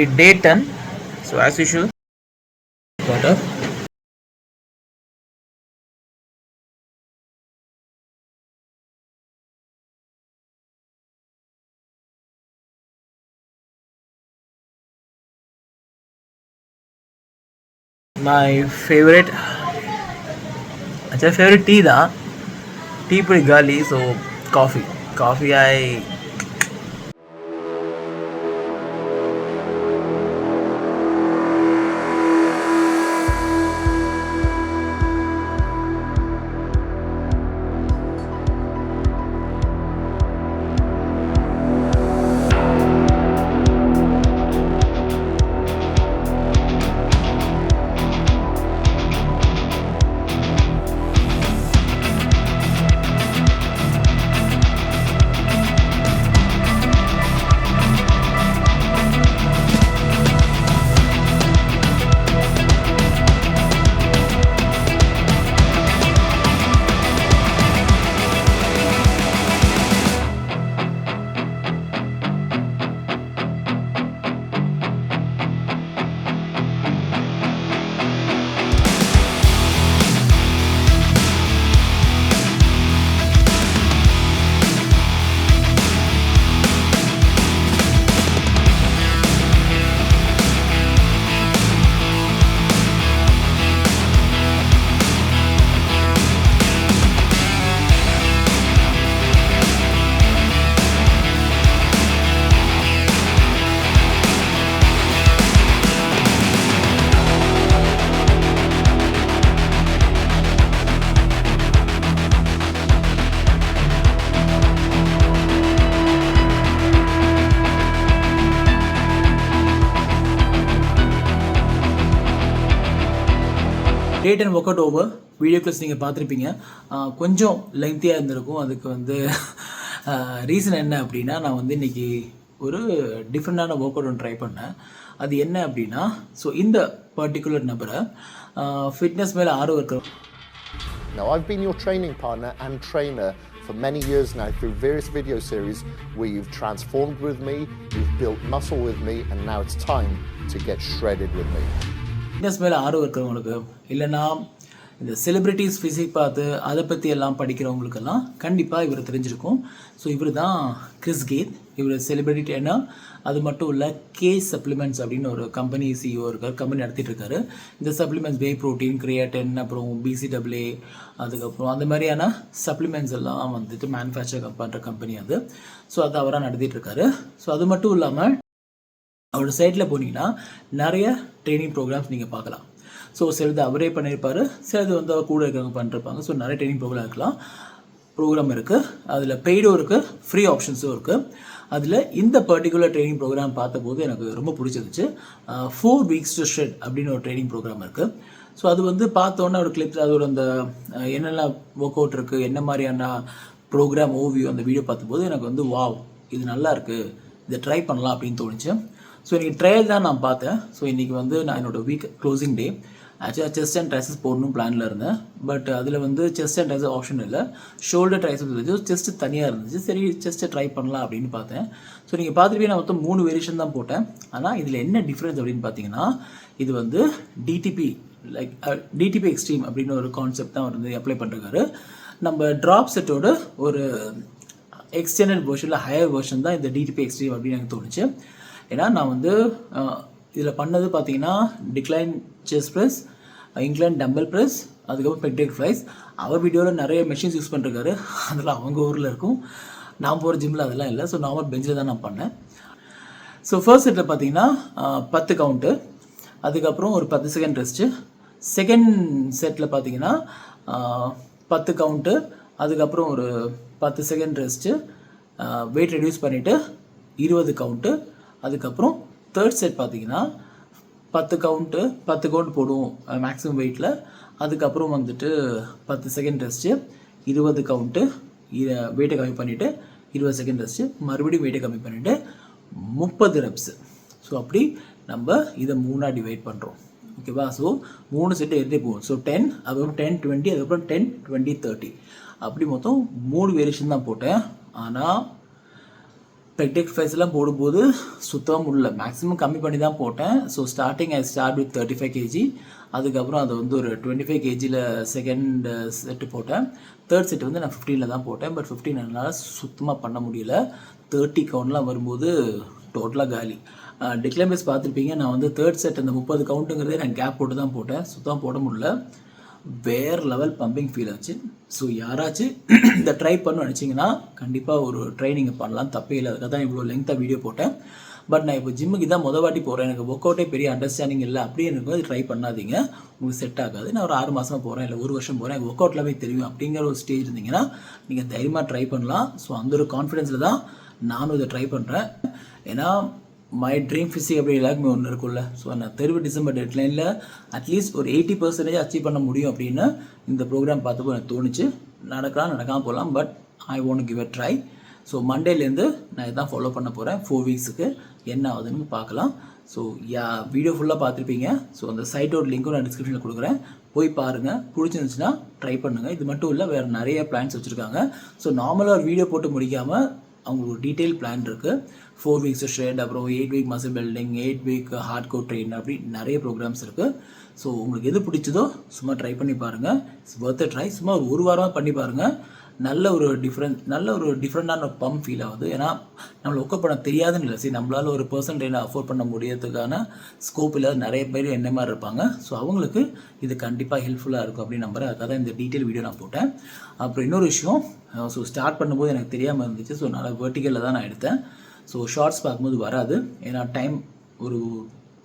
Day 10. So as usual, water. My favorite, favorite tea da. Tea pretty girly, so coffee. Coffee I date and work out over video class நீங்கள் பார்த்துருப்பீங்க. கொஞ்சம் லெங்க்த்தியாக இருந்திருக்கும். அதுக்கு வந்து reason என்ன அப்படின்னா, நான் வந்து இன்றைக்கி ஒரு டிஃப்ரெண்டான ஒர்க் அவுட் ஒன்று ட்ரை பண்ணேன். அது என்ன அப்படின்னா, ஸோ இந்த பர்டிகுலர் நபரை ஃபிட்னஸ் மேலே ஆர்வம் இருக்கிற. Now I've been your training partner and trainer for many years now through various video series where you've transformed with me, you've built muscle with me, and now it's time to get shredded with me. Fitness மேலே ஆர்வம் இருக்கிறவங்களுக்கு, இல்லைனா இந்த celebrities physique பார்த்து அதை பற்றி எல்லாம் படிக்கிறவங்களுக்கெல்லாம் கண்டிப்பாக இவர் தெரிஞ்சிருக்கும். ஸோ இவர் தான் கிறிஸ் கெய்ல். இவர் செலிப்ரிட்டி ட்ரெய்னர். அது மட்டும் இல்லை, கே சப்ளிமெண்ட்ஸ் அப்படின்னு ஒரு கம்பெனி சிஇஓ இருக்கார், கம்பெனி நடத்திட்டு இருக்காரு. இந்த சப்ளிமெண்ட்ஸ் வே ப்ரோட்டீன், கிரியாட்டின், அப்புறம் பிசிடபிள்யூ, அதுக்கப்புறம் அந்த மாதிரியான சப்ளிமெண்ட்ஸ் எல்லாம் வந்துட்டு மேனுஃபேக்சர் பண்ணுற கம்பெனி அது. ஸோ அது அவராக நடத்திட்டு இருக்காரு. ஸோ அது மட்டும் இல்லாமல் அவரோட சைட்டில் போனீங்கன்னா நிறைய ட்ரைனிங் ப்ரோக்ராம்ஸ் நீங்கள் பார்க்கலாம். ஸோ சிலது அவரே பண்ணியிருப்பார், சிலது வந்து அவர் கூட இருக்கிறவங்க பண்ணிருப்பாங்க. ஸோ நிறைய ட்ரைனிங் ப்ரோக்ராம் இருக்குது. அதில் பெய்டும் இருக்குது, ஃப்ரீ ஆப்ஷன்ஸும் இருக்குது. அதில் இந்த பர்டிகுலர் ட்ரைனிங் ப்ரோக்ராம் பார்த்தபோது எனக்கு ரொம்ப பிடிச்சிருந்துச்சு. 4 weeks to shred அப்படின்னு ஒரு ட்ரைனிங் ப்ரோக்ராம் இருக்குது. ஸோ அது வந்து பார்த்தோன்னே ஒரு கிளிப்ஸ், அதோட அந்த என்னென்ன ஒர்க் அவுட் இருக்குது, என்ன மாதிரியான ப்ரோக்ராம் ஓவியோ அந்த வீடியோ பார்த்தபோது எனக்கு வந்து வாவ், இது நல்லா இருக்குது, இதை ட்ரை பண்ணலாம் அப்படின்னு தோணுச்சு. ஸோ இன்றைக்கி ட்ரையல் தான் நான் பார்த்தேன். ஸோ இன்றைக்கி வந்து நான் என்னோடய வீக் க்ளோசிங் டே. ஆக்சுவலாக செஸ்ட் அண்ட் ட்ரைசஸ் போடணும் பிளானில் இருந்தேன். பட் அதில் வந்து செஸ்ட் அண்ட் ட்ரைசஸ் ஆப்ஷன் இல்லை, ஷோல்டர் ட்ரைசஸ் இருந்துச்சு, செஸ்ட்டு தனியாக இருந்துச்சு. சரி, செஸ்ட்டை ட்ரை பண்ணலாம் அப்படின்னு பார்த்தேன். ஸோ நீங்கள் பார்த்துட்டு நான் மொத்தம் 3 வேரியேஷன் தான் போட்டேன். ஆனால் இதில் என்ன டிஃப்ரென்ஸ் அப்படின்னு பார்த்தீங்கன்னா, இது வந்து டிடிபி டிடிபி எக்ஸ்ட்ரீம் அப்படின்னு ஒரு கான்செப்ட் தான் வந்து அப்ளை பண்ணுறாரு. நம்ம ட்ராப் செட்டோட ஒரு எக்ஸ்டெண்டட் வெர்ஷனில் ஹையர் வெர்ஷன் தான் இந்த டிடிபி எக்ஸ்ட்ரீம் அப்படின்னு எனக்கு தோணுச்சு. ஏன்னா நான் வந்து இதில் பண்ணது பார்த்தீங்கன்னா decline chest press, incline dumbbell press, அதுக்கப்புறம் பெக்டெக் ஃப்ளைஸ். அவர் வீடியோவில் நிறைய மெஷின்ஸ் யூஸ் பண்ணிருக்காரு, அதெல்லாம் அவங்க ஊரில் இருக்கும். நான் போகிற ஜிம்மில் அதெல்லாம் இல்லை. ஸோ நார்மல் பெஞ்சில் தான் நான் பண்ணேன். ஸோ ஃபர்ஸ்ட் செட்டில் பார்த்தீங்கன்னா 10 கவுண்ட்டு, அதுக்கப்புறம் ஒரு 10 செகண்ட் ரெஸ்ட்டு. செகண்ட் செட்டில் பார்த்தீங்கன்னா 10 கவுண்ட்டு, அதுக்கப்புறம் ஒரு 10 செகண்ட் ரெஸ்ட்டு, வெயிட் ரெடியூஸ் பண்ணிவிட்டு 20 கவுண்ட்டு. அதுக்கப்புறம் தேர்ட் செட் பார்த்தீங்கன்னா 10 கவுண்ட் போடுவோம் மேக்ஸிமம் வெயிட்டில். அதுக்கப்புறம் வந்துட்டு 10 செகண்ட் ரெஸ்ட்டு, 20 கவுண்ட்டு, வெயிட்டை கம்மி பண்ணிவிட்டு 20 செகண்ட் ரெஸ்ட்டு, மறுபடியும் வெயிட்டை கம்மி பண்ணிவிட்டு 30 ரெப்ஸு. ஸோ அப்படி நம்ம இதை 3ஆக டிவைட் பண்ணுறோம். ஓகேவா? ஸோ 3 செட்டு எடுத்து போகும். ஸோ 10, அதுக்கப்புறம் 10, 20, அதுக்கப்புறம் 10, 20, 30, அப்படி மொத்தம் 3 வேரியேஷன் தான் போட்டேன். ஆனால் பெக்ட் எக்ஸசைஸ்லாம் போடும்போது சுத்தமாக முடியல, மேக்ஸிமம் கம்மி பண்ணி தான் போட்டேன். So starting I start with 35 kg, அதுக்கப்புறம் அது வந்து ஒரு 25 kgயில் செகண்ட் செட்டு போட்டேன். தேர்ட் செட்டு வந்து நான் 15 தான் போட்டேன். பட் 15 என்னால் சுத்தமாக பண்ண முடியல. 30 கவுண்ட்லாம் வரும்போது டோட்டலாக காலி. டிக்ளைன் பேஸ் பார்த்துருப்பீங்க, நான் வந்து தேர்ட் செட் அந்த 30 கவுண்ட்டுங்கிறதே நான் கேப் போட்டு தான் போட்டேன். சுத்தமாக போட முடியல. வேறு லெவல் பம்பிங் ஃபீல் ஆச்சு. ஸோ யாராச்சும் இந்த ட்ரை பண்ணு நினச்சிங்கன்னா கண்டிப்பாக ஒரு ட்ரைனிங் பண்ணலாம், தப்பே இல்லை. அதுக்காக தான் இவ்வளோ லெங்க்த்தாக வீடியோ போட்டேன். பட் நான் இப்போ ஜிம்முக்கு தான் வாட்டி போகிறேன், எனக்கு ஒர்க் அவுட்டே பெரிய அண்டர்ஸ்டாண்டிங் இல்லை அப்படியே எனக்கு வந்து ட்ரை பண்ணாதீங்க, உங்களுக்கு செட் ஆகாது. நான் ஒரு 6 மாதமாக போகிறேன், இல்லை 1 வருஷம் போகிறேன், எனக்கு ஒர்க் அவுட்லாமே தெரியும் அப்படிங்கிற ஒரு ஸ்டேஜ் இருந்தீங்கன்னா நீங்கள் தைரியமாக ட்ரை பண்ணலாம். ஸோ அந்த ஒரு கான்ஃபிடென்ஸில் தான் நானும் இதை ட்ரை பண்ணுறேன். ஏன்னா மை ட்ரீம் ஃபிசிக் அப்படி எல்லாருக்குமே ஒன்று இருக்குல்ல. ஸோ நான் 30 டிசம்பர் டெட்லைனில் அட்லீஸ்ட் ஒரு 80% அச்சீவ் பண்ண முடியும் அப்படின்னு இந்த ப்ரோக்ராம் பார்த்தப்போ எனக்கு தோணுச்சு. நடக்காமல் போகலாம், but I want give a try. So மண்டேலேருந்து நான் இதான் ஃபாலோ பண்ண போகிறேன். 4 வீக்ஸுக்கு என்ன ஆகுதுன்னு பார்க்கலாம். ஸோ வீடியோ ஃபுல்லாக பார்த்துருப்பீங்க. ஸோ அந்த சைட்டோட லிங்க்கும் நான் டிஸ்கிரிப்ஷனில் கொடுக்குறேன், போய் பாருங்கள். பிடிச்சிருந்துச்சுன்னா ட்ரை பண்ணுங்கள். இது மட்டும் இல்லை, வேறு நிறைய பிளான்ஸ் வச்சுருக்காங்க. ஸோ நார்மலாக ஒரு வீடியோ போட்டு முடிக்காமல் அவங்களுக்கு ஒரு டீட்டெயில் பிளான் இருக்குது. 4 வீக்ஸ் ஷெட், அப்புறம் 8 week muscle building, 8 week hard core train, அப்படி நிறைய ப்ரோக்ராம்ஸ் இருக்குது. ஸோ உங்களுக்கு எது பிடிச்சதோ சும்மா ட்ரை பண்ணி பாருங்கள். It's Worth a try. சும்மா ஒரு வாரமாக பண்ணி பாருங்கள். நல்ல ஒரு டிஃப்ரெண்ட்டான பம்ப் ஃபீல் ஆகுது. ஏன்னா நம்மளை ஒர்க் பண்ண தெரியாதுன்னு இல்லை, சரி நம்மளால் ஒரு பர்சன்டேஜ் அஃபோர்ட் பண்ண முடியறதுக்கான ஸ்கோப் இல்லாத நிறைய பேர் என்ன மாதிரி இருப்பாங்க. ஸோ அவங்களுக்கு இது கண்டிப்பாக ஹெல்ப்ஃபுல்லாக இருக்கும் அப்படின்னு நம்புறேன். அதுக்காக தான் இந்த டீட்டெயில் வீடியோ நான் போட்டேன். அப்புறம் இன்னொரு விஷயம், ஸோ ஸ்டார்ட் பண்ணும்போது எனக்கு தெரியாமல் இருந்துச்சு. ஸோ நல்லா வெர்டிக்கலில் தான் நான் எடுத்தேன். ஸோ ஷார்ட்ஸ் பார்க்கும்போது வராது, ஏன்னா டைம் ஒரு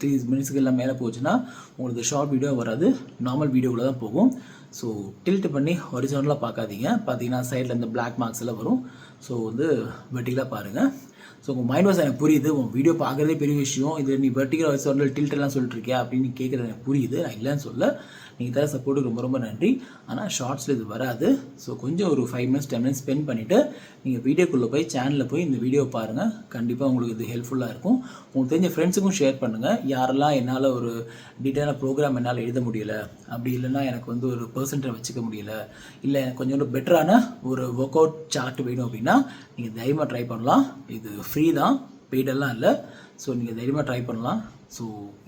3 மினிட்ஸ்க்கு எல்லாம் மேலே போச்சுன்னா உங்களுக்கு ஷார்ட் வீடியோ வராது, நார்மல் வீடியோவில் தான் போகும். ஸோ டில்ட் பண்ணி ஹொரிசான்டலாக பார்க்காதீங்க. பார்த்தீங்கன்னா சைடில் இந்த பிளாக் மார்க்ஸ் எல்லாம் வரும். ஸோ வந்து வெர்டிகலாக பாருங்கள். ஸோ உங்கள் மைண்ட் வாஷ் எனக்கு புரியுது, உங்கள் வீடியோ பார்க்குறதே பெரிய விஷயம், இது நீ வெர்டிகல் ஹொரிசான்டல் டில்ட்டெல்லாம் சொல்லிட்டுருக்கியா அப்படின்னு கேட்குறது எனக்கு புரியுது. நான் இல்லைன்னு சொல்ல, நீங்கள் தர சப்போர்ட்டுக்கு ரொம்ப ரொம்ப நன்றி. ஆனால் ஷார்ட்ஸில் இது வராது. ஸோ கொஞ்சம் ஒரு 5 மினிட்ஸ் 10 மினிட்ஸ் ஸ்பெண்ட் பண்ணிவிட்டு நீங்கள் வீடியோக்குள்ளே போய் சேனலில் போய் இந்த வீடியோ பாருங்கள். கண்டிப்பாக உங்களுக்கு இது ஹெல்ப்ஃபுல்லாக இருக்கும். உங்களுக்கு தெரிஞ்ச ஃப்ரெண்ட்ஸுக்கும் ஷேர் பண்ணுங்கள். யாரெல்லாம் என்னால் ஒரு டீட்டெயிலான ப்ரோக்ராம் என்னால் எழுத முடியல, அப்படி இல்லைன்னா எனக்கு வந்து ஒரு பர்சன்டேஜ் வச்சுக்க முடியல, இல்லை எனக்கு கொஞ்சம் பெட்டரான ஒரு ஒர்க் அவுட் சார்ட் வேணும் அப்படின்னா நீங்கள் தைரியமாக ட்ரை பண்ணலாம். இது ஃப்ரீ தான், பெய்டெல்லாம் இல்லை. ஸோ நீங்கள் தைரியமாக ட்ரை பண்ணலாம். ஸோ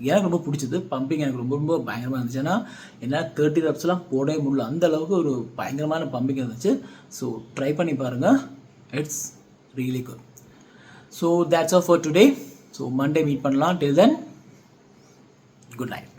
எனக்கு ரொம்ப பிடிச்சது, பம்பிங் எனக்கு ரொம்ப ரொம்ப பயங்கரமாக இருந்துச்சு. ஏன்னா என்னால் 30 ரெப்ஸ்லாம் போடவே முடியல, அந்த அளவுக்கு ஒரு பயங்கரமான பம்பிங் இருந்துச்சு. ஸோ ட்ரை பண்ணி பாருங்கள், it's really good. So that's all for today. So Monday meet பண்ணலாம். டில் தென், குட் நைட்.